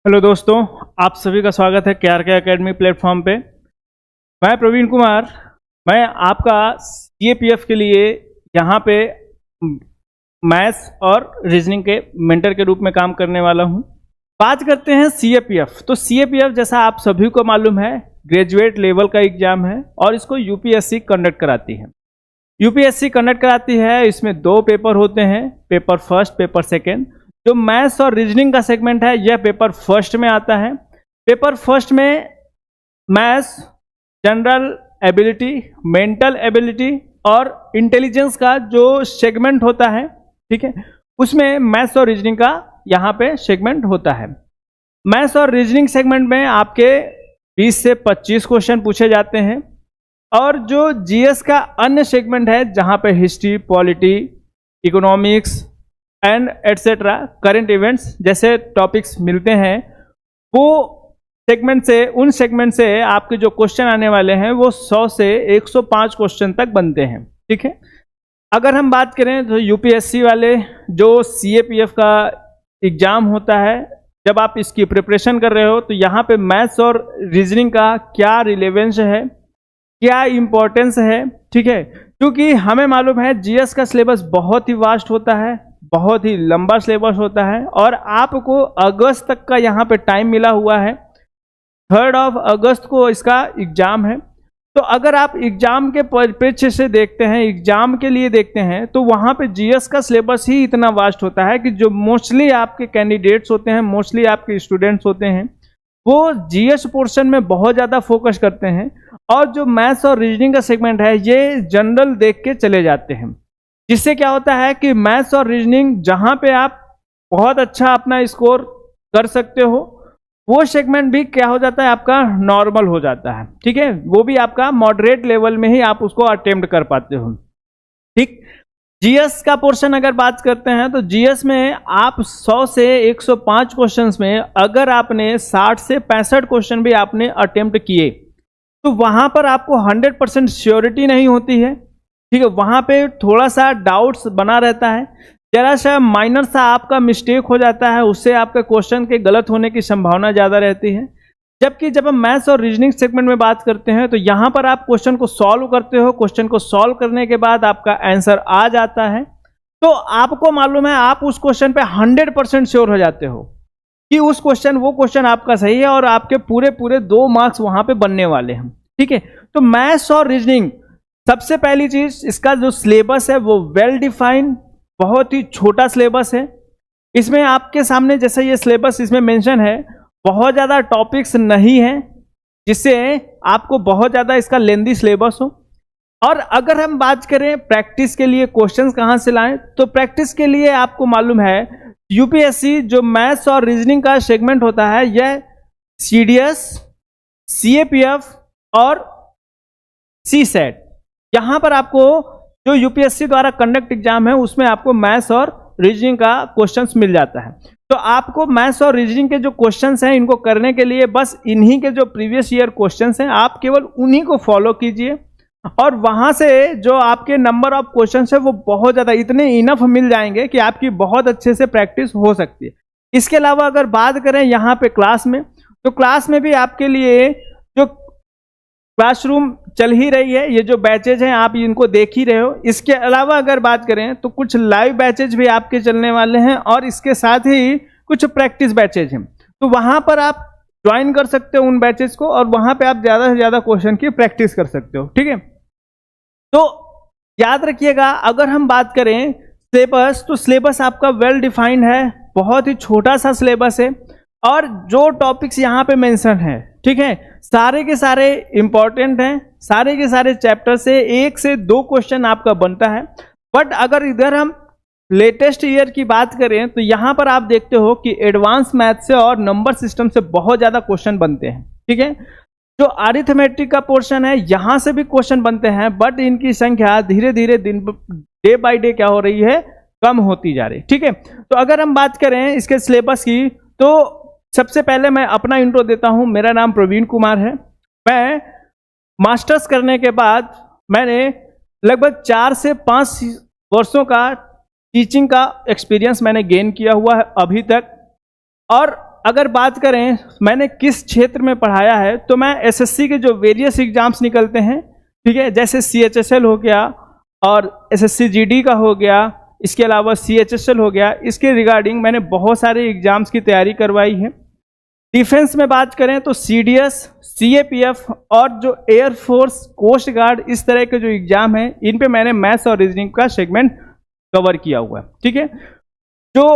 Hello दोस्तों, आप सभी का स्वागत है KRK एकेडमी प्लेटफॉर्म पे। मैं प्रवीण कुमार, मैं आपका CAPF के लिए यहाँ पे मैथ्स और रीजनिंग के मेंटर के रूप में काम करने वाला हूँ। बात करते हैं CAPF। तो CAPF जैसा आप सभी को मालूम है, ग्रेजुएट लेवल का एग्जाम है और इसको UPSC कंडक्ट कराती है। UPSC कंडक्ट कराती है, इसमें 2 पेपर होते हैं, पेपर फर्स्ट, पेपर सेकेंड। जो मैथ्स और रीजनिंग का सेगमेंट है यह पेपर फर्स्ट में आता है। पेपर फर्स्ट में maths, general ability, mental ability और इंटेलिजेंस का जो सेगमेंट होता है, ठीक है, उसमें मैथ्स और रीजनिंग का यहाँ पे सेगमेंट होता है। मैथ्स और रीजनिंग सेगमेंट में आपके 20 से 25 क्वेश्चन पूछे जाते हैं और जो GS का अन्य सेगमेंट है जहाँ पे history, polity, economics and etcetera, current events जैसे टॉपिक्स मिलते हैं, वो सेगमेंट से, उन सेगमेंट से आपके जो क्वेश्चन आने वाले हैं वो 100 से 105 क्वेश्चन तक बनते हैं। ठीक है, अगर हम बात करें तो UPSC वाले जो CAPF का एग्जाम होता है, जब आप इसकी प्रिपरेशन कर रहे हो तो यहाँ पे मैथ्स और रीजनिंग का क्या रिलेवेंस है, क्या इम्पोर्टेंस है, ठीक है, क्योंकि हमें मालूम है GS का सिलेबस बहुत ही वास्ट होता है, बहुत ही लंबा सिलेबस होता है और आपको अगस्त तक का यहाँ पे टाइम मिला हुआ है। 3 अगस्त को इसका एग्जाम है। तो अगर आप एग्जाम के परिप्रेक्ष्य से देखते हैं, एग्जाम के लिए देखते हैं, तो वहाँ पे GS का सिलेबस ही इतना वास्ट होता है कि जो मोस्टली आपके कैंडिडेट्स होते हैं, मोस्टली आपके स्टूडेंट्स होते हैं, वो GS पोर्शन में बहुत ज़्यादा फोकस करते हैं और जो मैथ्स और रीजनिंग का सेगमेंट है ये जनरल देख के चले जाते हैं। जिससे क्या होता है कि मैथ्स और रीजनिंग जहाँ पे आप बहुत अच्छा अपना स्कोर कर सकते हो, वो सेगमेंट भी क्या हो जाता है, आपका नॉर्मल हो जाता है। ठीक है, वो भी आपका मॉडरेट लेवल में ही आप उसको अटेम्प्ट कर पाते हो। ठीक, GS का पोर्शन अगर बात करते हैं तो GS में आप 100 से 105 क्वेश्चंस में अगर आपने 60 से 65 क्वेश्चन भी आपने अटेम्प्ट किए तो वहां पर आपको 100% श्योरिटी नहीं होती है। ठीक है, वहां पे थोड़ा सा डाउट्स बना रहता है, जरा सा माइनर सा आपका मिस्टेक हो जाता है, उससे आपके क्वेश्चन के गलत होने की संभावना ज़्यादा रहती है। जबकि जब हम मैथ्स और रीजनिंग सेगमेंट में बात करते हैं तो यहाँ पर आप क्वेश्चन को सॉल्व करते हो, क्वेश्चन को सॉल्व करने के बाद आपका आंसर आ जाता है, तो आपको मालूम है, आप उस क्वेश्चन पे 100% श्योर हो जाते हो कि वो क्वेश्चन आपका सही है और आपके पूरे 2 मार्क्स वहाँ पे बनने वाले हैं। ठीक है, तो मैथ्स और रीजनिंग, सबसे पहली चीज, इसका जो सिलेबस है वो वेल डिफाइंड, बहुत ही छोटा सिलेबस है। इसमें आपके सामने जैसे ये सिलेबस इसमें मेंशन है, बहुत ज़्यादा टॉपिक्स नहीं है जिससे आपको बहुत ज़्यादा इसका लेंदी सिलेबस हो। और अगर हम बात करें प्रैक्टिस के लिए क्वेश्चंस कहाँ से लाएं, तो प्रैक्टिस के लिए आपको मालूम है UPSC जो मैथ्स और रीजनिंग का सेगमेंट होता है, यह CDS, CAPF और CSET, यहाँ पर आपको जो UPSC द्वारा कंडक्ट एग्जाम है उसमें आपको मैथ्स और रीजनिंग का क्वेश्चंस मिल जाता है। तो आपको मैथ्स और रीजनिंग के जो क्वेश्चंस हैं इनको करने के लिए बस इन्हीं के जो प्रीवियस ईयर क्वेश्चंस हैं आप केवल उन्हीं को फॉलो कीजिए और वहां से जो आपके नंबर ऑफ क्वेश्चंस है वो बहुत ज़्यादा, इतने इनफ मिल जाएंगे कि आपकी बहुत अच्छे से प्रैक्टिस हो सकती है। इसके अलावा अगर बात करें यहाँ पे क्लास में, तो क्लास में भी आपके लिए जो क्लासरूम चल ही रही है, ये जो बैचेज हैं आप इनको देख ही रहे हो। इसके अलावा अगर बात करें तो कुछ लाइव बैचेज भी आपके चलने वाले हैं और इसके साथ ही कुछ प्रैक्टिस बैचेज हैं, तो वहां पर आप ज्वाइन कर सकते हो उन बैचेज को और वहां पे आप ज़्यादा से ज़्यादा क्वेश्चन की प्रैक्टिस कर सकते हो। ठीक है, तो याद रखिएगा, अगर हम बात करें सिलेबस, तो सिलेबस आपका वेल डिफाइंड है, बहुत ही छोटा सा सिलेबस है और जो टॉपिक्स यहाँ पे मेंशन है, ठीक है, सारे के सारे इंपॉर्टेंट हैं, सारे के सारे चैप्टर से 1 से 2 क्वेश्चन आपका बनता है। बट अगर इधर हम लेटेस्ट ईयर की बात करें तो यहाँ पर आप देखते हो कि एडवांस मैथ से और नंबर सिस्टम से बहुत ज़्यादा क्वेश्चन बनते हैं। ठीक है, जो अरिथमेटिक का पोर्शन है यहाँ से भी क्वेश्चन बनते हैं, बट इनकी संख्या धीरे धीरे डे बाई डे क्या हो रही है, कम होती जा रही है। ठीक है, तो अगर हम बात करें इसके सिलेबस की, तो सबसे पहले मैं अपना इंट्रो देता हूं। मेरा नाम प्रवीण कुमार है। मैं मास्टर्स करने के बाद मैंने लगभग 4 से 5 वर्षों का टीचिंग का एक्सपीरियंस मैंने गेन किया हुआ है अभी तक, और अगर बात करें मैंने किस क्षेत्र में पढ़ाया है, तो मैं एसएससी के जो वेरियस एग्जाम्स निकलते हैं, ठीक है, जैसे CHSL हो गया और SSC GD का हो गया, इसके अलावा CHSL हो गया, इसके रिगार्डिंग मैंने बहुत सारे एग्जाम्स की तैयारी करवाई है। डिफेंस में बात करें तो CDS, CAPF और जो एयरफोर्स, कोस्ट गार्ड, इस तरह के जो एग्जाम हैं, इन पे मैंने मैथ्स और रीजनिंग का सेगमेंट कवर किया हुआ है, ठीक है। जो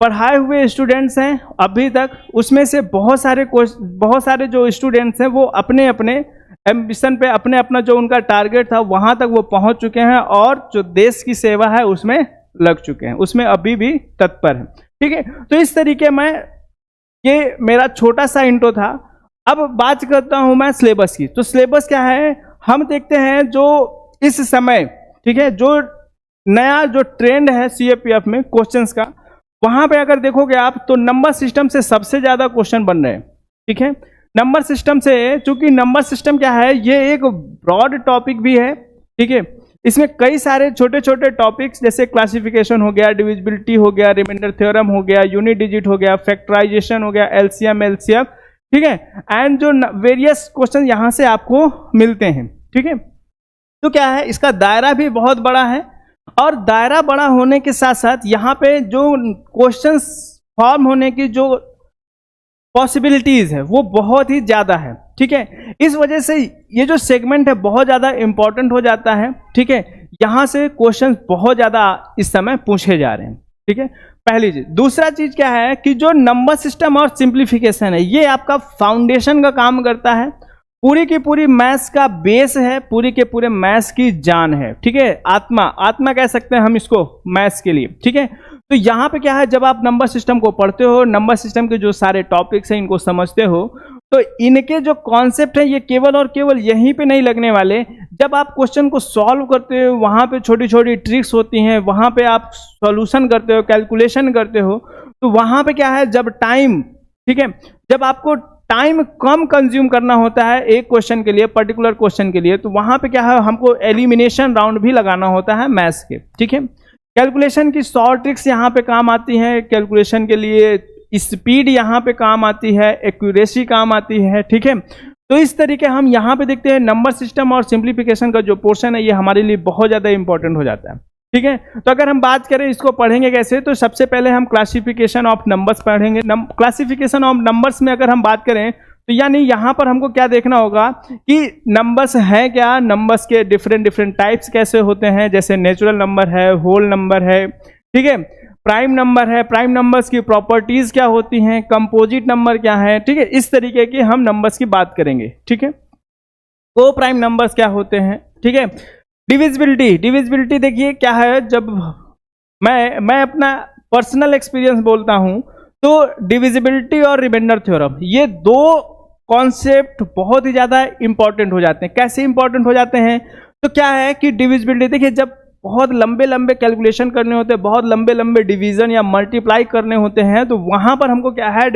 पढ़ाए हुए स्टूडेंट्स हैं अभी तक, उसमें से बहुत सारे जो स्टूडेंट्स हैं वो अपने अपने एम्बिशन पे, अपने अपना जो उनका टारगेट था वहां तक वो पहुंच चुके हैं और जो देश की सेवा है उसमें लग चुके हैं, उसमें अभी भी तत्पर हैं, ठीक है। तो इस तरीके में ये मेरा छोटा सा इंट्रो था। अब बात करता हूं मैं सिलेबस की। तो सिलेबस क्या है, हम देखते हैं जो इस समय, ठीक है, जो नया जो ट्रेंड है CAPF में क्वेश्चंस का, वहां पे अगर देखोगे आप तो नंबर सिस्टम से सबसे ज्यादा क्वेश्चन बन रहे हैं, ठीक है। नंबर सिस्टम से, चूंकि नंबर सिस्टम क्या है, ये एक ब्रॉड टॉपिक भी है, ठीक है। इसमें कई सारे छोटे छोटे टॉपिक्स जैसे क्लासिफिकेशन हो गया, डिविजिबिलिटी हो गया, रिमाइंडर थ्योरम हो गया, यूनिट डिजिट हो गया, फैक्टराइजेशन हो गया, LCM, LCF, ठीक है, एंड जो वेरियस क्वेश्चन यहां से आपको मिलते हैं, ठीक है। तो क्या है, इसका दायरा भी बहुत बड़ा है और दायरा बड़ा होने के साथ साथ यहाँ पे जो क्वेश्चंस फॉर्म होने की जो पॉसिबिलिटीज है वो बहुत ही ज्यादा है, ठीक है। इस वजह से ये जो सेगमेंट है बहुत ज्यादा इंपॉर्टेंट हो जाता है, ठीक है। यहां से क्वेश्चंस बहुत ज्यादा इस समय पूछे जा रहे हैं, ठीक है, पहली चीज। दूसरा चीज क्या है कि जो नंबर सिस्टम और सिंप्लीफिकेशन है, ये आपका फाउंडेशन का काम करता है, पूरी की पूरी मैथ्स का बेस है, पूरी के पूरे मैथ्स की जान है, ठीक है, आत्मा कह सकते हैं हम इसको मैथ्स के लिए, ठीक है। तो यहाँ पे क्या है, जब आप नंबर सिस्टम को पढ़ते हो, नंबर सिस्टम के जो सारे टॉपिक्स हैं इनको समझते हो, तो इनके जो कॉन्सेप्ट हैं ये केवल और केवल यहीं पे नहीं लगने वाले। जब आप क्वेश्चन को सॉल्व करते हो, वहाँ पे छोटी छोटी ट्रिक्स होती हैं, वहाँ पे आप सॉल्यूशन करते हो, कैलकुलेशन करते हो, तो वहाँ पे क्या है, जब टाइम, ठीक है, जब आपको टाइम कम कंज्यूम करना होता है एक क्वेश्चन के लिए, पर्टिकुलर क्वेश्चन के लिए, तो वहाँ पे क्या है, हमको एलिमिनेशन राउंड भी लगाना होता है मैथ्स के, ठीक है। कैलकुलेशन की शॉर्ट ट्रिक्स यहाँ पे काम आती हैं, कैलकुलेशन के लिए स्पीड यहाँ पे काम आती है, एक्यूरेसी काम आती है, ठीक है। तो इस तरीके हम यहाँ पे देखते हैं नंबर सिस्टम और सिंप्लीफिकेशन का जो पोर्शन है ये हमारे लिए बहुत ज़्यादा इंपॉर्टेंट हो जाता है, ठीक है। तो अगर हम बात करें इसको पढ़ेंगे कैसे, तो सबसे पहले हम क्लासिफिकेशन ऑफ नंबर्स पढ़ेंगे। क्लासिफिकेशन ऑफ नंबर्स में अगर हम बात करें तो यानी यहाँ पर हमको क्या देखना होगा कि नंबर्स हैं क्या, नंबर्स के डिफरेंट टाइप्स कैसे होते हैं, जैसे नेचुरल नंबर है, होल नंबर है, ठीक है, प्राइम नंबर है, प्राइम नंबर्स की प्रॉपर्टीज क्या होती हैं, कंपोजिट नंबर क्या है, ठीक है। इस तरीके की हम नंबर्स की बात करेंगे, ठीक है। को प्राइम नंबर्स क्या होते हैं, ठीक है। डिविजिबिलिटी देखिए क्या है, जब मैं अपना पर्सनल एक्सपीरियंस बोलता हूं तो डिविजिबिलिटी और रिमाइंडर थ्योरम, ये दो कॉन्सेप्ट बहुत ही ज्यादा इंपॉर्टेंट हो जाते हैं। कैसे इंपॉर्टेंट हो जाते हैं, तो क्या है कि डिविजिबिलिटी देखिए, जब बहुत लंबे लंबे कैलकुलेशन करने होते हैं, बहुत लंबे लंबे डिवीजन या मल्टीप्लाई करने होते हैं, तो वहां पर हमको क्या है,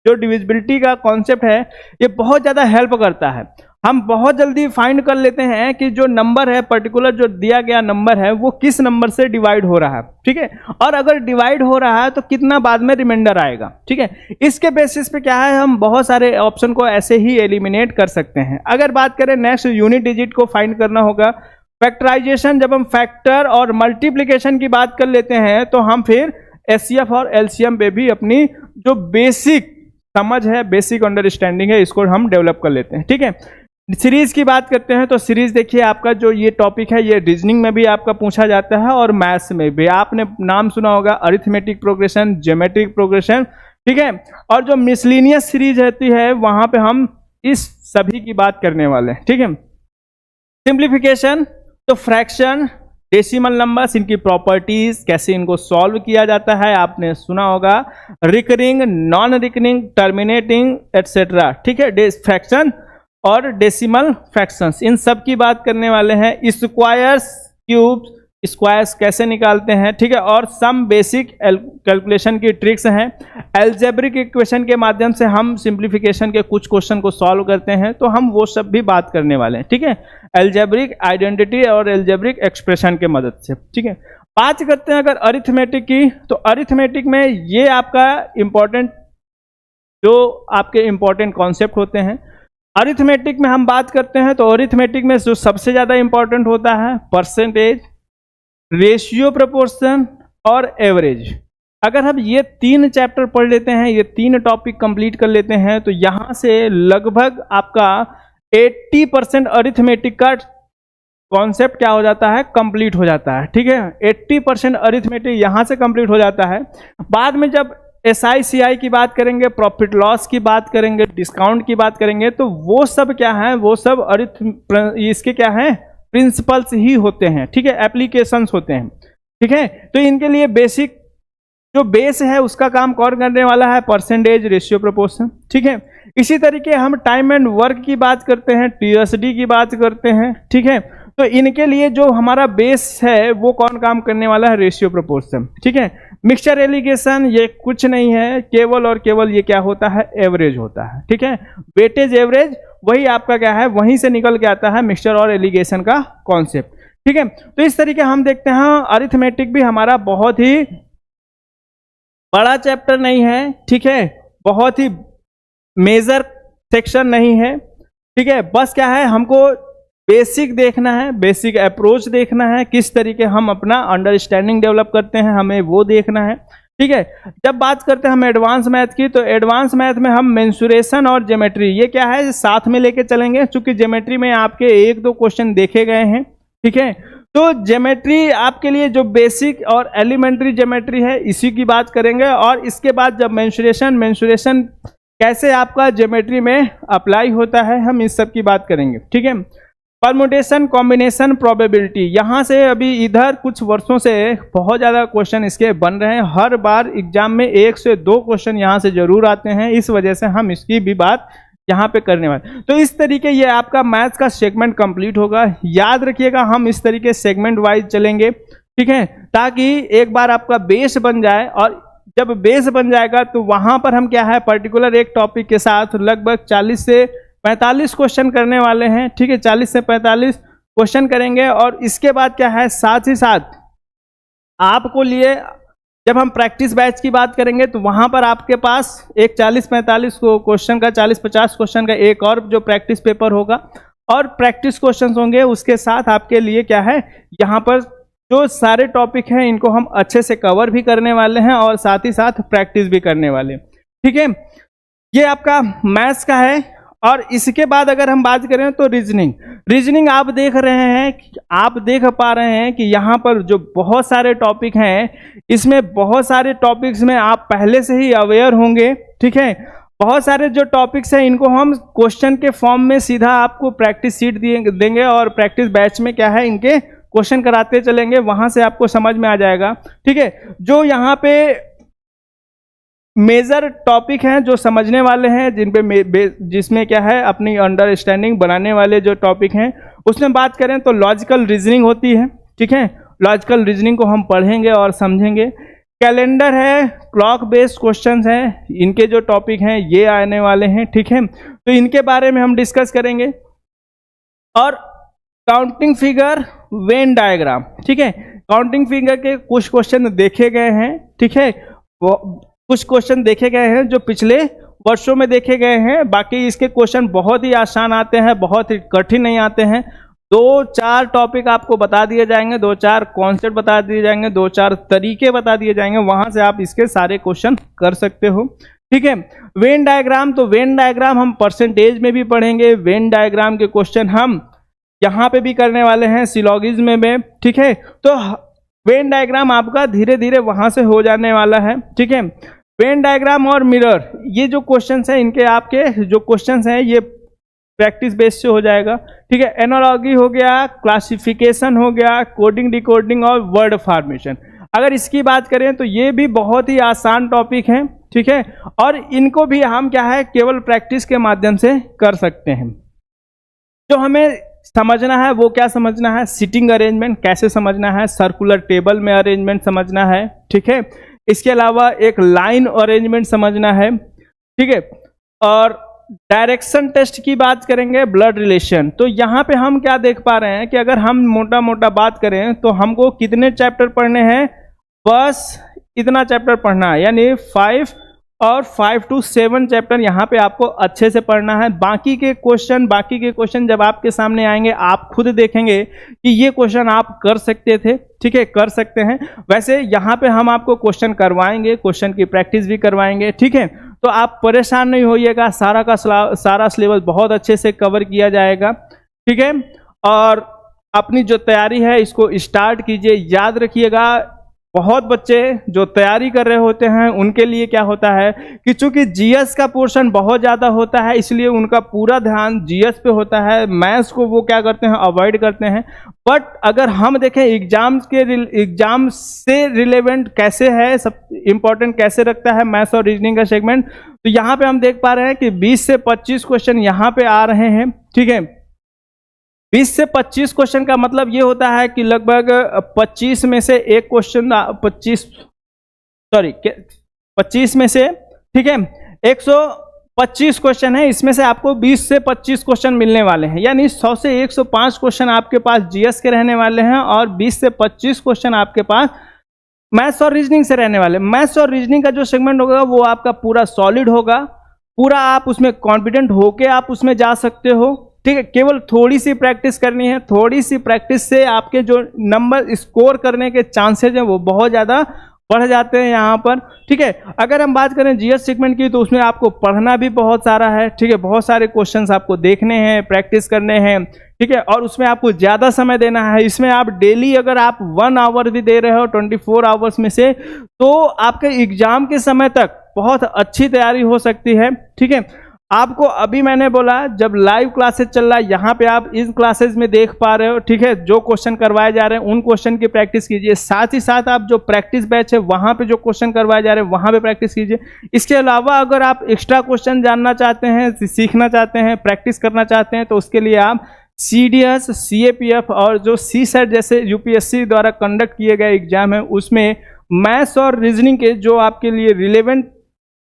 जो डिविजिबिलिटी का कॉन्सेप्ट है ये बहुत ज़्यादा हेल्प करता है। हम बहुत जल्दी फाइंड कर लेते हैं कि जो नंबर है, पर्टिकुलर जो दिया गया नंबर है वो किस नंबर से डिवाइड हो रहा है, ठीक है, और अगर डिवाइड हो रहा है तो कितना बाद में रिमाइंडर आएगा, ठीक है। इसके बेसिस पे क्या है, हम बहुत सारे ऑप्शन को ऐसे ही एलिमिनेट कर सकते हैं। अगर बात करें नेक्स्ट, यूनिट डिजिट को फाइंड करना होगा। फैक्टराइजेशन, जब हम फैक्टर और मल्टीप्लिकेशन की बात कर लेते हैं तो हम फिर HCF और LCM पे भी अपनी जो बेसिक समझ है, बेसिक अंडरस्टैंडिंग है, इसको हम डेवलप कर लेते हैं, ठीक है। सीरीज की बात करते हैं तो सीरीज देखिए, आपका जो ये टॉपिक है ये रीजनिंग में भी आपका पूछा जाता है और मैथ्स में भी। आपने नाम सुना होगा अरिथमेटिक प्रोग्रेशन, ज्योमेट्रिक प्रोग्रेशन, ठीक है। और जो मिसलिनियस सीरीज रहती है वहां पे हम इस सभी की बात करने वाले हैं, ठीक है। सिंप्लीफिकेशन, तो फ्रैक्शन, डेसिमल नंबर्स, इनकी प्रॉपर्टीज, कैसे इनको सॉल्व किया जाता है आपने सुना होगा। Recurring, non recurring, terminating etcetera, ठीक है। फ्रैक्शन और डेसिमल फ्रैक्शंस, इन सब की बात करने वाले हैं। स्क्वायर्स, क्यूब्स, स्क्वायर्स कैसे निकालते हैं, ठीक है, और सम बेसिक कैलकुलेशन की ट्रिक्स हैं। एल्जेब्रिक इक्वेशन के माध्यम से हम सिंप्लीफिकेशन के कुछ क्वेश्चन को सॉल्व करते हैं, तो हम वो सब भी बात करने वाले हैं, ठीक है। एल्जेब्रिक आइडेंटिटी और एल्जेब्रिक एक्सप्रेशन के मदद से, ठीक है। बात करते हैं अगर अरिथमेटिक की, तो अरिथमेटिक में ये आपका इंपॉर्टेंट, जो आपके इंपॉर्टेंट कॉन्सेप्ट होते हैं अरिथमेटिक में हम बात करते हैं, तो अरिथमेटिक में जो सबसे ज्यादा इंपॉर्टेंट होता है परसेंटेज, रेशियो प्रोपोर्शन और एवरेज। अगर हम ये 3 चैप्टर पढ़ लेते हैं, ये 3 टॉपिक कंप्लीट कर लेते हैं, तो यहां से लगभग आपका 80% अरिथमेटिक का कॉन्सेप्ट क्या हो जाता है, कंप्लीट हो जाता है। ठीक है, 80% अरिथमेटिक यहां से कंप्लीट हो जाता है। बाद में जब SICI की बात करेंगे, प्रॉफिट लॉस की बात करेंगे, डिस्काउंट की बात करेंगे, तो वो सब क्या है, वो सब इसके क्या है, प्रिंसिपल्स ही होते हैं। ठीक है, एप्लीकेशंस होते हैं। ठीक है, तो इनके लिए बेसिक जो बेस है उसका काम कौन करने वाला है, परसेंटेज, रेशियो, प्रोपोर्शन। ठीक है, इसी तरीके हम टाइम एंड वर्क की बात करते हैं, TSD की बात करते हैं। ठीक है, तो इनके लिए जो हमारा बेस है वो कौन काम करने वाला है, रेशियो, प्रोपोर्शन। ठीक है, मिक्सचर एलिगेशन ये कुछ नहीं है, केवल और केवल ये क्या होता है, एवरेज होता है। ठीक है, वेटेज एवरेज वही आपका क्या है, वहीं से निकल के आता है मिक्सचर और एलिगेशन का कॉन्सेप्ट। ठीक है, तो इस तरीके हम देखते हैं अरिथमेटिक भी हमारा बहुत ही बड़ा चैप्टर नहीं है। ठीक है, बहुत ही मेजर सेक्शन नहीं है। ठीक है, बस क्या है, हमको बेसिक देखना है, बेसिक अप्रोच देखना है, किस तरीके हम अपना अंडरस्टैंडिंग डेवलप करते हैं, हमें वो देखना है। ठीक है, जब बात करते हैं हम एडवांस मैथ की, तो एडवांस मैथ में हम मेंसुरेशन और ज्योमेट्री ये क्या है, साथ में लेके चलेंगे, क्योंकि ज्योमेट्री में आपके 1-2 क्वेश्चन देखे गए हैं। ठीक है, तो ज्योमेट्री आपके लिए जो बेसिक और एलिमेंट्री ज्योमेट्री है इसी की बात करेंगे, और इसके बाद जब मेंसुरेशन कैसे आपका ज्योमेट्री में अप्लाई होता है, हम इस सब की बात करेंगे। ठीक है, परमुटेशन, कॉम्बिनेशन, प्रोबेबिलिटी, यहाँ से अभी इधर कुछ वर्षों से बहुत ज़्यादा क्वेश्चन इसके बन रहे हैं। हर बार एग्जाम में 1 से 2 क्वेश्चन यहाँ से जरूर आते हैं, इस वजह से हम इसकी भी बात यहाँ पे करने वाले। तो इस तरीके ये आपका मैथ्स का सेगमेंट कंप्लीट होगा। याद रखिएगा, हम इस तरीके सेगमेंट वाइज चलेंगे। ठीक है, ताकि एक बार आपका बेस बन जाए, और जब बेस बन जाएगा तो वहाँ पर हम क्या है, पर्टिकुलर एक टॉपिक के साथ लगभग 40 से 45 क्वेश्चन करने वाले हैं। ठीक है, 40 से 45 क्वेश्चन करेंगे, और इसके बाद क्या है, साथ ही साथ आपको लिए जब हम प्रैक्टिस बैच की बात करेंगे, तो वहां पर आपके पास एक 40-45 क्वेश्चन का, 40-50 क्वेश्चन का एक और जो प्रैक्टिस पेपर होगा, और प्रैक्टिस क्वेश्चंस होंगे। उसके साथ आपके लिए क्या है, यहाँ पर जो सारे टॉपिक हैं इनको हम अच्छे से कवर भी करने वाले हैं, और साथ ही साथ प्रैक्टिस भी करने वाले। ठीक है, ये आपका मैथ्स का है। और इसके बाद अगर हम बात करें तो रीजनिंग आप देख रहे हैं, आप देख पा रहे हैं कि यहाँ पर जो बहुत सारे टॉपिक हैं, इसमें बहुत सारे टॉपिक्स में आप पहले से ही अवेयर होंगे। ठीक है, बहुत सारे जो टॉपिक्स हैं इनको हम क्वेश्चन के फॉर्म में सीधा आपको प्रैक्टिस सीट देंगे, और प्रैक्टिस बैच में क्या है, इनके क्वेश्चन कराते चलेंगे, वहां से आपको समझ में आ जाएगा। ठीक है, जो यहाँ पे मेजर टॉपिक हैं जो समझने वाले हैं, जिसमें क्या है, अपनी अंडरस्टैंडिंग बनाने वाले जो टॉपिक हैं, उसमें बात करें तो लॉजिकल रीजनिंग होती है। ठीक है, लॉजिकल रीजनिंग को हम पढ़ेंगे और समझेंगे। कैलेंडर है, क्लॉक बेस्ड क्वेश्चंस हैं, इनके जो टॉपिक हैं ये आने वाले हैं। ठीक है, तो इनके बारे में हम डिस्कस करेंगे। और काउंटिंग फिगर, वेन डायग्राम। ठीक है, काउंटिंग फिगर के कुछ क्वेश्चन देखे गए हैं। ठीक है, कुछ क्वेश्चन देखे गए हैं जो पिछले वर्षों में देखे गए हैं। बाकी इसके क्वेश्चन बहुत ही आसान आते हैं, बहुत ही कठिन नहीं आते हैं। 2-4 टॉपिक आपको बता दिए जाएंगे, 2-4 कॉन्सेप्ट बता दिए जाएंगे, 2-4 तरीके बता दिए जाएंगे, वहां से आप इसके सारे क्वेश्चन कर सकते हो। ठीक है, वेन डायग्राम, तो वेन डायग्राम हम परसेंटेज में भी पढ़ेंगे। वेन डायग्राम के क्वेश्चन हम यहाँ पे भी करने वाले हैं, सिलोगिज्म में। ठीक है, तो वेन डायग्राम आपका धीरे धीरे वहां से हो जाने वाला है। ठीक है, वेन डायग्राम और मिरर, ये जो क्वेश्चंस हैं, इनके आपके जो क्वेश्चंस हैं ये प्रैक्टिस बेस से हो जाएगा। ठीक है, एनालॉजी हो गया, क्लासिफिकेशन हो गया, कोडिंग, डिकोडिंग और वर्ड फॉर्मेशन। अगर इसकी बात करें तो ये भी बहुत ही आसान टॉपिक हैं। ठीक है, और इनको भी हम क्या है, केवल प्रैक्टिस के माध्यम से कर सकते हैं। जो हमें समझना है वो क्या समझना है, सिटिंग अरेंजमेंट कैसे समझना है, सर्कुलर टेबल में अरेंजमेंट समझना है। ठीक है, इसके अलावा एक लाइन अरेंजमेंट समझना है। ठीक है, और डायरेक्शन टेस्ट की बात करेंगे, ब्लड रिलेशन। तो यहाँ पे हम क्या देख पा रहे हैं कि अगर हम मोटा मोटा बात करें तो हमको कितने चैप्टर पढ़ने हैं, बस इतना चैप्टर पढ़ना है, यानी 5 और 5 to 7 चैप्टर यहाँ पे आपको अच्छे से पढ़ना है। बाकी के क्वेश्चन जब आपके सामने आएंगे आप खुद देखेंगे कि ये क्वेश्चन आप कर सकते थे, ठीक है, कर सकते हैं। वैसे यहाँ पे हम आपको क्वेश्चन करवाएंगे, क्वेश्चन की प्रैक्टिस भी करवाएंगे, ठीक है। तो आप परेशान नहीं होइएगा, सारा सिलेबस बहुत अच्छे से कवर किया जाएगा, ठीक है। और अपनी जो तैयारी है इसको स्टार्ट कीजिए। याद रखिएगा, बहुत बच्चे जो तैयारी कर रहे होते हैं उनके लिए क्या होता है कि चूंकि जीएस का पोर्शन बहुत ज़्यादा होता है, इसलिए उनका पूरा ध्यान जीएस पे होता है, मैथ्स को वो क्या करते हैं, अवॉइड करते हैं। बट अगर हम देखें एग्जाम से रिलेवेंट कैसे है, सब इम्पोर्टेंट कैसे रखता है मैथ्स और रीजनिंग का सेगमेंट, तो यहाँ पे हम देख पा रहे हैं कि 20 से 25 क्वेश्चन यहाँ पे आ रहे हैं, ठीक है। 20 से 25 क्वेश्चन का मतलब ये होता है कि लगभग 25 में से एक क्वेश्चन 25 में से, ठीक है, 125 क्वेश्चन है, इसमें से आपको 20 से 25 क्वेश्चन मिलने वाले हैं, यानी 100 से 105 क्वेश्चन आपके पास जीएस के रहने वाले हैं और 20 से 25 क्वेश्चन आपके पास मैथ्स और रीजनिंग से रहने वाले। मैथ्स और रीजनिंग का जो सेगमेंट होगा वो आपका पूरा सॉलिड होगा, पूरा आप उसमें कॉन्फिडेंट होके आप उसमें जा सकते हो, ठीक है। केवल थोड़ी सी प्रैक्टिस करनी है, थोड़ी सी प्रैक्टिस से आपके जो नंबर स्कोर करने के चांसेस हैं वो बहुत ज़्यादा बढ़ जाते हैं यहाँ पर, ठीक है। अगर हम बात करें जीएस सेगमेंट की तो उसमें आपको पढ़ना भी बहुत सारा है, ठीक है, बहुत सारे क्वेश्चंस आपको देखने हैं, प्रैक्टिस करने हैं, ठीक है, और उसमें आपको ज़्यादा समय देना है। इसमें आप डेली अगर आप 1 आवर भी दे रहे हो 24 आवर्स में से, तो आपके एग्जाम के समय तक बहुत अच्छी तैयारी हो सकती है, ठीक है। आपको अभी मैंने बोला जब लाइव क्लासेस चल रहा है यहाँ पे आप इन क्लासेस में देख पा रहे हो, ठीक है, जो क्वेश्चन करवाए जा रहे हैं उन क्वेश्चन की प्रैक्टिस कीजिए, साथ ही साथ आप जो प्रैक्टिस बैच है वहाँ पे जो क्वेश्चन करवाए जा रहे हैं वहाँ पे प्रैक्टिस कीजिए। इसके अलावा अगर आप एक्स्ट्रा क्वेश्चन जानना चाहते हैं, सीखना चाहते हैं, प्रैक्टिस करना चाहते हैं, तो उसके लिए आप CDS, CAPF और जो CSET जैसे यूपीएससी द्वारा कंडक्ट किए गए एग्जाम है उसमें मैथ्स और रीजनिंग के जो आपके लिए रिलेवेंट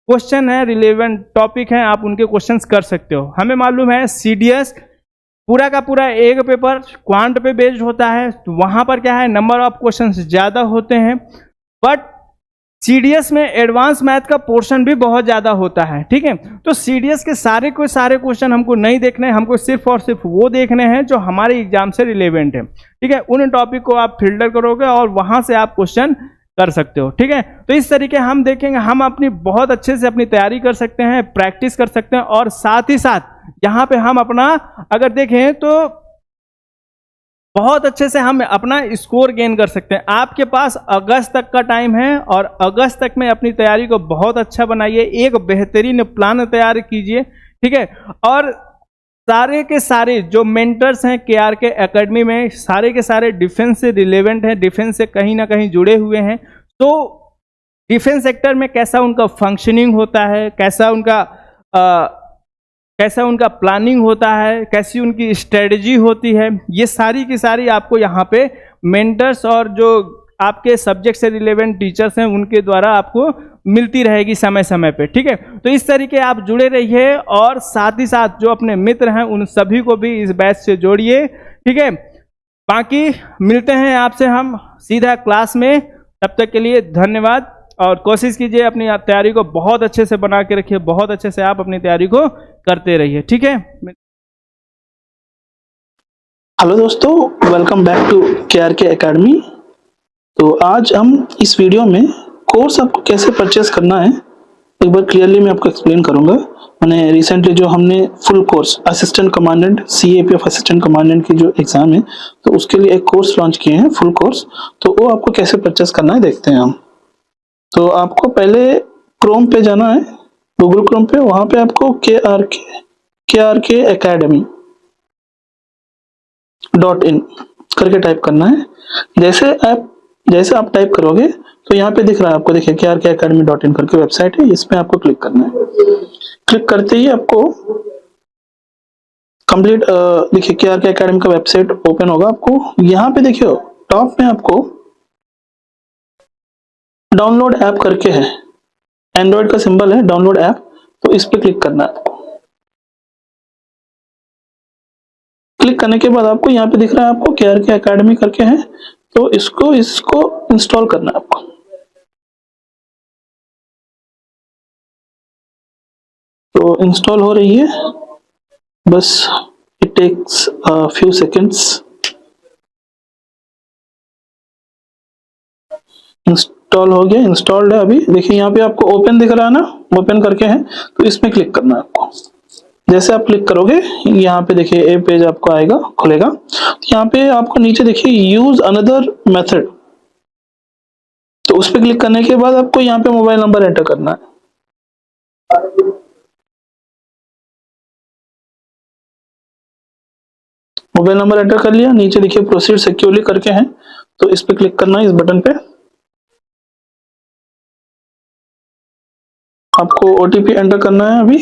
क्वेश्चन है, रिलेवेंट टॉपिक हैं, आप उनके क्वेश्चंस कर सकते हो। हमें मालूम है CDS पूरा का पूरा एक पेपर क्वांट पे बेस्ड होता है, तो वहाँ पर क्या है नंबर ऑफ क्वेश्चंस ज़्यादा होते हैं, बट CDS में एडवांस मैथ का पोर्शन भी बहुत ज़्यादा होता है, ठीक है। तो CDS के सारे क्वेश्चन हमको नहीं देखने, हमको सिर्फ और सिर्फ वो देखने हैं जो हमारे एग्जाम से रिलेवेंट है, ठीक है। उन टॉपिक को आप फिल्टर करोगे और वहाँ से आप क्वेश्चन कर सकते हो, ठीक है। तो इस तरीके हम देखेंगे, हम अपनी बहुत अच्छे से अपनी तैयारी कर सकते हैं, प्रैक्टिस कर सकते हैं, और साथ ही साथ यहाँ पे हम अपना अगर देखें तो बहुत अच्छे से हम अपना स्कोर गेन कर सकते हैं। आपके पास अगस्त तक का टाइम है और अगस्त तक में अपनी तैयारी को बहुत अच्छा बनाइए, एक बेहतरीन प्लान तैयार कीजिए, ठीक है। और सारे के सारे जो मेंटर्स हैं KRK एकेडमी में, सारे के सारे डिफेंस से रिलेवेंट हैं, डिफेंस से कहीं ना कहीं जुड़े हुए हैं। तो डिफेंस सेक्टर में कैसा उनका फंक्शनिंग होता है, कैसा उनका प्लानिंग होता है, कैसी उनकी स्ट्रेटजी होती है, ये सारी की सारी आपको यहाँ पे मेंटर्स और जो आपके सब्जेक्ट से रिलेवेंट टीचर्स हैं उनके द्वारा आपको मिलती रहेगी समय समय पे, ठीक है। तो इस तरीके आप जुड़े रहिए और साथ ही साथ जो अपने मित्र हैं उन सभी को भी इस बैच से जोड़िए, ठीक है। बाकी मिलते हैं आपसे हम सीधा क्लास में, तब तक के लिए धन्यवाद। और कोशिश कीजिए अपनी तैयारी को बहुत अच्छे से बना के रखिए, बहुत अच्छे से आप अपनी तैयारी को करते रहिए, ठीक है। हेलो दोस्तों, welcome back to KRK academy. तो आज हम इस वीडियो में कोर्स आपको कैसे परचेस करना है एक बार क्लियरली मैं आपको एक्सप्लेन करूंगा। मैंने रिसेंटली जो हमने full course assistant commandant CAPF assistant commandant की जो एग्जाम है तो उसके लिए एक कोर्स लॉन्च किए हैं, फुल कोर्स। तो वो आपको कैसे परचेस करना है देखते हैं हम। तो आपको पहले क्रोम पे जाना है, गूगल क्रोम पे, वहां पे आपको KRK Academy .in करके टाइप करना है। जैसे आप टाइप करोगे तो यहाँ पे दिख रहा है आपको, देखिए KRK Academy .in करके वेबसाइट है, इसमें आपको क्लिक करना है। क्लिक करते ही आपको कंप्लीट देखिए KRK Academy का वेबसाइट ओपन होगा। आपको यहाँ पे देखिए टॉप में आपको डाउनलोड ऐप करके है, एंड्रॉइड का सिंबल है डाउनलोड ऐप, तो इस पे क्लिक करना है आपको। क्लिक करने के बाद आपको यहाँ पे दिख रहा है आपको KRK एकेडमी करके है, तो इसको इंस्टॉल करना है आपको। तो इंस्टॉल हो रही है, बस it takes few seconds. Install हो गया, इंस्टॉल्ड है अभी। देखिए यहाँ पे आपको ओपन दिख रहा है ना, ओपन करके है, तो इसमें क्लिक करना है आपको। जैसे आप क्लिक करोगे यहाँ पे देखिए ए पेज आपको आएगा, खुलेगा। तो यहाँ पे आपको नीचे देखिए यूज अनदर मेथड, तो उस पर क्लिक करने के बाद आपको यहाँ पे मोबाइल नंबर एंटर करना है। मोबाइल नंबर एंटर कर लिया, नीचे देखिए प्रोसीड सिक्योरली करके है, तो इस पे क्लिक करना है, इस बटन पे। आपको OTP एंटर करना है अभी।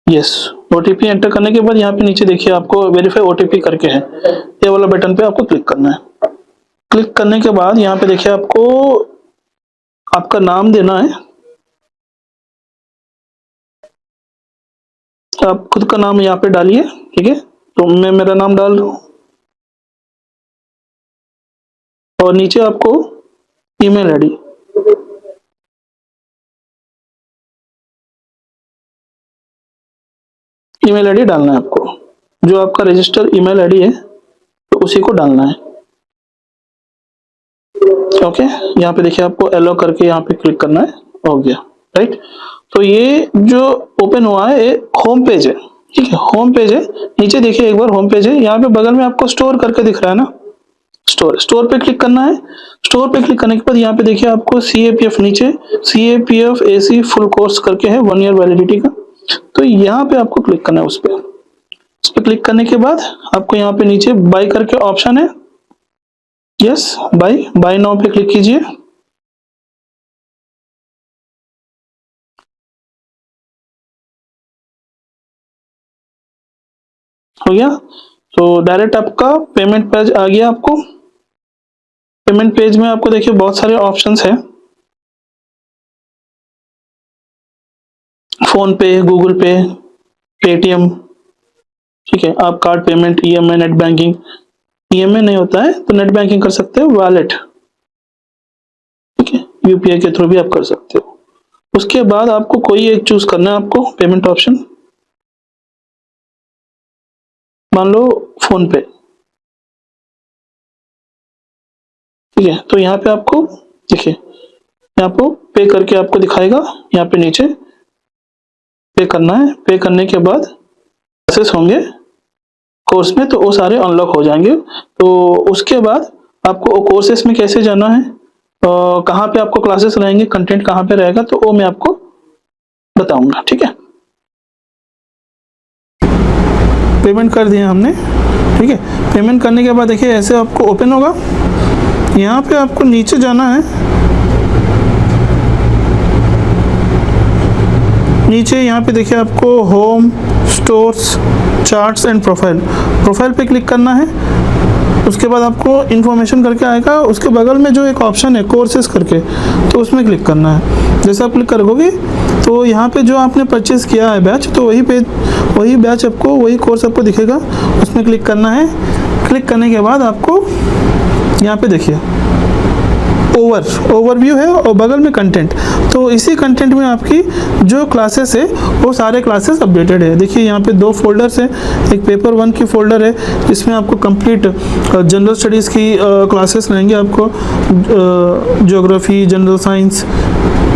यस, OTP एंटर करने के बाद यहाँ पे नीचे देखिए आपको वेरीफाई OTP करके है, ये वाला बटन पे आपको क्लिक करना है। क्लिक करने के बाद यहाँ पे देखिए आपको आपका नाम देना है। आप खुद का नाम यहाँ पे डालिए, ठीक है। तो मैं मेरा नाम डाल रहा हूँ, और नीचे आपको ईमेल आईडी, ईमेल आईडी डालना है आपको। जो आपका रजिस्टर ईमेल आईडी है तो उसी को डालना है। ओके, यहाँ पे देखिए आपको एलो करके यहाँ पे क्लिक करना है, हो गया, राइट। तो ये जो ओपन हुआ है ये होम पेज है, ठीक है, होम पेज है। नीचे देखिए एक बार होम पेज है, यहाँ पे बगल में आपको स्टोर करके दिख रहा है ना, स्टोर पे क्लिक करना है। स्टोर पे क्लिक करने के बाद यहाँ पे देखिए आपको CAPF नीचे CAPF AC फुल कोर्स करके है 1 ईयर वैलिडिटी का, तो यहाँ पे आपको क्लिक करना है। उस पे क्लिक करने के बाद आपको यहाँ पे नीचे बाय करके ऑप्शन है, यस बाय नाउ पे क्लिक कीजिए। हो गया, तो डायरेक्ट आपका पेमेंट पेज आ गया। आपको पेमेंट पेज में आपको देखिए बहुत सारे ऑप्शंस हैं, फोन पे, गूगल पे, पेटीएम, ठीक है। आप card payment, EMI, net banking, EMI नहीं होता है तो नेट बैंकिंग कर सकते हो, वॉलेट, ठीक है, UPI के थ्रू भी आप कर सकते हो। उसके बाद आपको कोई एक चूज करना है आपको पेमेंट ऑप्शन, मान लो फोन पे, ठीक है। तो यहाँ पे आपको देखिए यहाँ पे पे करके आपको दिखाएगा, यहाँ पे नीचे पे करना है। पे करने के बाद क्लासेस होंगे कोर्स में, तो वो सारे अनलॉक हो जाएंगे। तो उसके बाद आपको कोर्सेस में कैसे जाना है, कहाँ पे आपको क्लासेस रहेंगे, कंटेंट कहाँ पे रहेगा, तो वो मैं आपको बताऊंगा, ठीक है। पेमेंट कर दिया हमने, ठीक है। पेमेंट करने के बाद देखिए ऐसे आपको ओपन होगा। यहाँ पे आपको नीचे जाना है, नीचे यहाँ पे देखिए आपको home, stores, charts and profile पे क्लिक करना है। उसके बाद आपको इन्फॉर्मेशन करके आएगा, उसके बगल में जो एक ऑप्शन है कोर्सेज करके, तो उसमें क्लिक करना है। जैसे आप क्लिक करोगे तो यहाँ पे जो आपने परचेज किया है बैच, तो वही बैच आपको, वही कोर्स आपको दिखेगा, उसमें क्लिक करना है। क्लिक करने के बाद आपको यहाँ पे देखिए ओवरव्यू है और बगल में कंटेंट, तो इसी कंटेंट में आपकी जो क्लासेस है वो सारे क्लासेस अपडेटेड है। देखिए यहाँ पे 2 फोल्डर्स हैं, एक पेपर 1 की फोल्डर है जिसमें आपको कंप्लीट जनरल स्टडीज़ की क्लासेस रहेंगे, आपको geography, general science,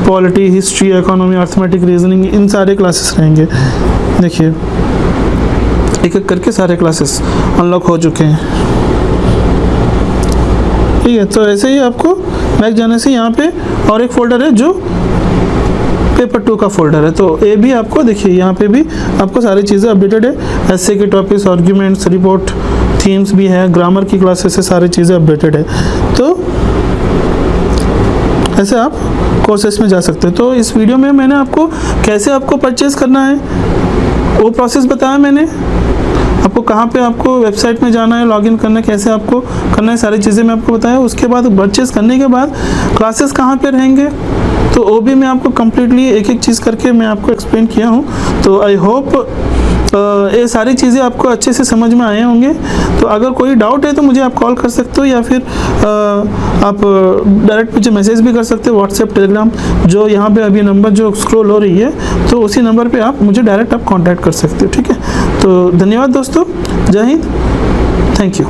polity, history, economy, arithmetic, reasoning, इन सारे क्लासेस रहेंगे। देखिए एक एक करके सारे क्लासेस अनलॉक हो चुके हैं, ठीक है। तो ऐसे ही आपको बैक जाने से यहाँ पे और एक फोल्डर है जो पेपर 2 का फोल्डर है, तो ये भी आपको देखिए यहाँ पे भी आपको सारी चीज़ें अपडेटेड है। एसए के टॉपिक्स, आर्ग्यूमेंट्स, रिपोर्ट, थीम्स भी है, ग्रामर की क्लासेस से सारी चीज़ें अपडेटेड है। तो ऐसे आप कोर्सेस में जा सकते हैं। तो इस वीडियो में मैंने आपको कैसे आपको परचेज़ करना है वो प्रोसेस बताया मैंने, आपको कहाँ पे आपको वेबसाइट में जाना है, लॉगिन करना है, कैसे आपको करना है, सारी चीज़ें मैं आपको बताया। उसके बाद परचेस करने के बाद क्लासेस कहाँ पे रहेंगे, तो वो भी मैं आपको कम्प्लीटली एक एक चीज़ करके मैं आपको एक्सप्लेन किया हूँ। तो आई होप ये सारी चीज़ें आपको अच्छे से समझ में आए होंगे। तो अगर कोई डाउट है तो मुझे आप कॉल कर सकते हो, या फिर आप डायरेक्ट मुझे मैसेज भी कर सकते हो, व्हाट्सएप, टेलीग्राम, जो यहाँ पे अभी नंबर जो स्क्रॉल हो रही है, तो उसी नंबर पे आप मुझे डायरेक्ट आप कांटेक्ट कर सकते हो। ठीक है, तो धन्यवाद दोस्तों, जय हिंद, थैंक यू।